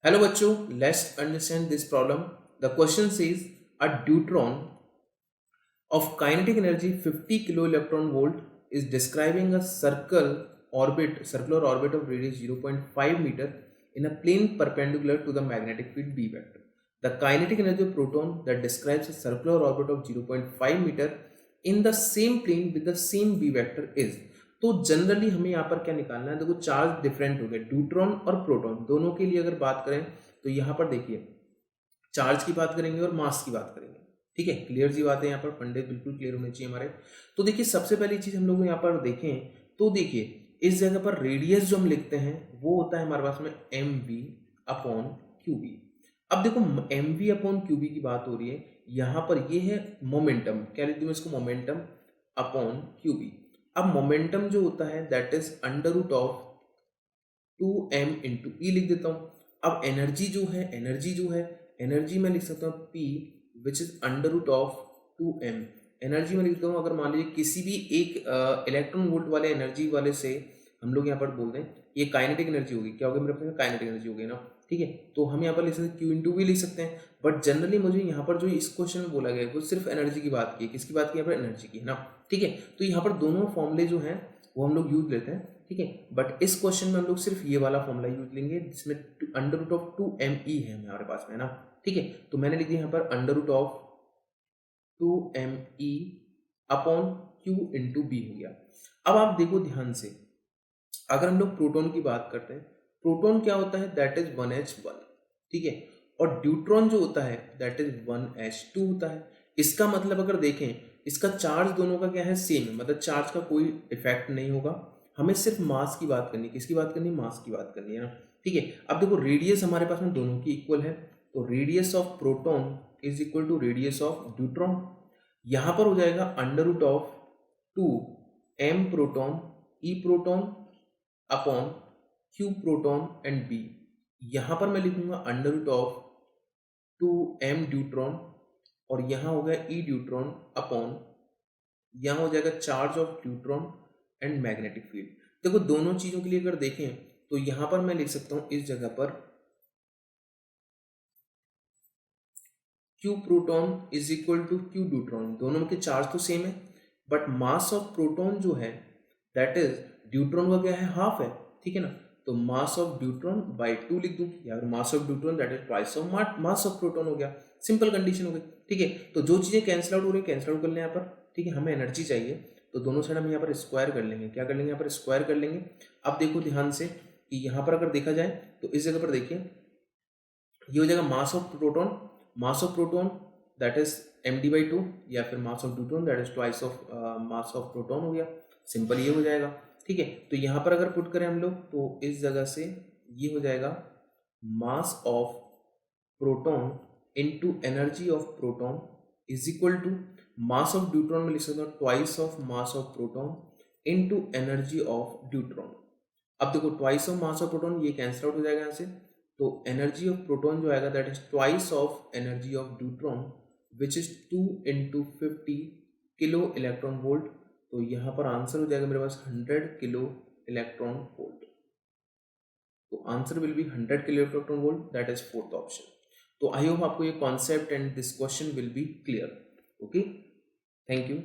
Hello बच्चों, let's understand this problem. The question says a deuteron of kinetic energy 50 kilo electron volt is describing a circular orbit of radius 0.5 meter in a plane perpendicular to the magnetic field B vector. The kinetic energy of proton that describes a circular orbit of 0.5 meter in the same plane with the same B vector is. तो generally हमें यहाँ पर क्या निकालना है, देखो charge different हो गए, ड्यूट्रॉन और प्रोटॉन दोनों के लिए अगर बात करें तो यहाँ पर देखिए चार्ज की बात करेंगे और मास की बात करेंगे। ठीक है, क्लियर सी बात है, यहाँ पर फंडे बिल्कुल क्लियर होने चाहिए हमारे। तो देखिए सबसे पहली चीज हम लोग यहाँ पर देखें तो देखिए इस जगह पर रेडियस जो हम लिखते हैं वो होता है हमारे पास में M V upon Q B. अब देखो M V upon Q B की बात हो रही है, यहाँ पर ये है मोमेंटम, क्या लिख दूं मैं इसको, मोमेंटम अपॉन क्यू बी। अब मोमेंटम जो होता है that is under root of 2m into E लिख देता हूँ। अब एनर्जी में लिख सकता हूँ P which is under root of 2m। Energy में लिखता हूँ, अगर मान लीजिए किसी भी एक इलेक्ट्रॉन वोल्ट वाले एनर्जी वाले से हम लोग यहाँ पर बोल दें ये काइनेटिक एनर्जी होगी, क्या होगी मेरे पास, काइनेटिक एनर्जी होगी ना। ठीक है, तो हम यहाँ पर लिख सकते हैं Q इंटू भी लिख सकते हैं, बट जनरली मुझे यहाँ पर जो इस क्वेश्चन में बोला गया है वो सिर्फ एनर्जी की बात की है। किसकी बात की यहाँ पर, एनर्जी की है ना। ठीक है, तो यहाँ पर दोनों फॉर्मूले जो हैं वो हम लोग यूज लेते हैं। ठीक है, बट इस क्वेश्चन में हम लोग सिर्फ ये वाला फॉर्मूला यूज लेंगे जिसमें अंडर रूट ऑफ 2me है हमारे पास में ना। ठीक है, तो मैंने लिख दिया यहाँ पर under root of 2me upon q into B हो गया। अब आप देखो ध्यान से, अगर हम लोग प्रोटॉन की बात करते हैं, प्रोटॉन क्या होता है, दैट इज 1h1। ठीक है, और ड्यूट्रॉन जो होता है दैट इज 1h2 होता है। इसका मतलब अगर देखें इसका चार्ज दोनों का क्या है, सेम है, मतलब चार्ज का कोई इफेक्ट नहीं होगा। हमें सिर्फ मास की बात करनी है, किसकी बात करनी है, मास की बात करनी है ना। ठीक है, अब देखो रेडियस हमारे पास में दोनों की इक्वल है, तो radius of proton is equal to radius of deuteron. यहां पर हो जाएगा under root of 2m proton E proton upon q proton and b। यहां पर मैं लिखूंगा under root of 2m deuteron और यहां हो गया e ड्यूट्रॉन अपॉन यहां हो जाएगा charge of deuteron and magnetic field. देखो दोनों चीजों के लिए अगर देखें तो यहां पर मैं लिख सकता हूं इस जगह पर q proton is equal to q deuteron, दोनों के चार्ज तो सेम है, बट मास ऑफ प्रोटॉन जो है दैट इज ड्यूट्रॉन का क्या है, हाफ है। ठीक है ना, तो मास ऑफ ड्यूट्रॉन बाई 2 लिख दूं, या मास of deuteron that is twice of mass of proton हो गया। सिंपल कंडीशन हो गई। ठीक है, तो जो चीजें कैंसिल आउट हो रही है कैंसिल आउट कर लें यहाँ पर। ठीक है, हमें एनर्जी चाहिए तो दोनों साइड हम यहाँ पर स्क्वायर कर लेंगे, क्या कर लेंगे, यहाँ पर स्क्वायर कर लेंगे। अब देखो ध्यान से कि यहाँ पर अगर देखा जाए तो इस जगह पर देखिए ये हो जाएगा mass of proton that is md/2, या फिर मास of deuteron that is twice of mass of proton हो गया। सिंपल ये हो जाएगा। ठीक है, तो यहाँ पर अगर पुट करें हम लोग तो इस जगह से ये हो जाएगा mass of proton into energy of proton is equal to mass of deuteron में लिख सकते हो twice of mass of proton into energy of deuteron. अब देखो twice of mass of proton ये कैंसिल आउट हो जाएगा यहाँ से, तो एनर्जी ऑफ प्रोटॉन जो आएगा that is twice of energy of deuteron which is 2 into 50 kilo electron volt. तो यहाँ पर आंसर हो जाएगा मेरे पास 100 किलो इलेक्ट्रॉन वोल्ट। तो answer will be 100 kilo electron volt, that is fourth option. तो आई होप आपको ये concept and this question will be clear. Okay, thank you.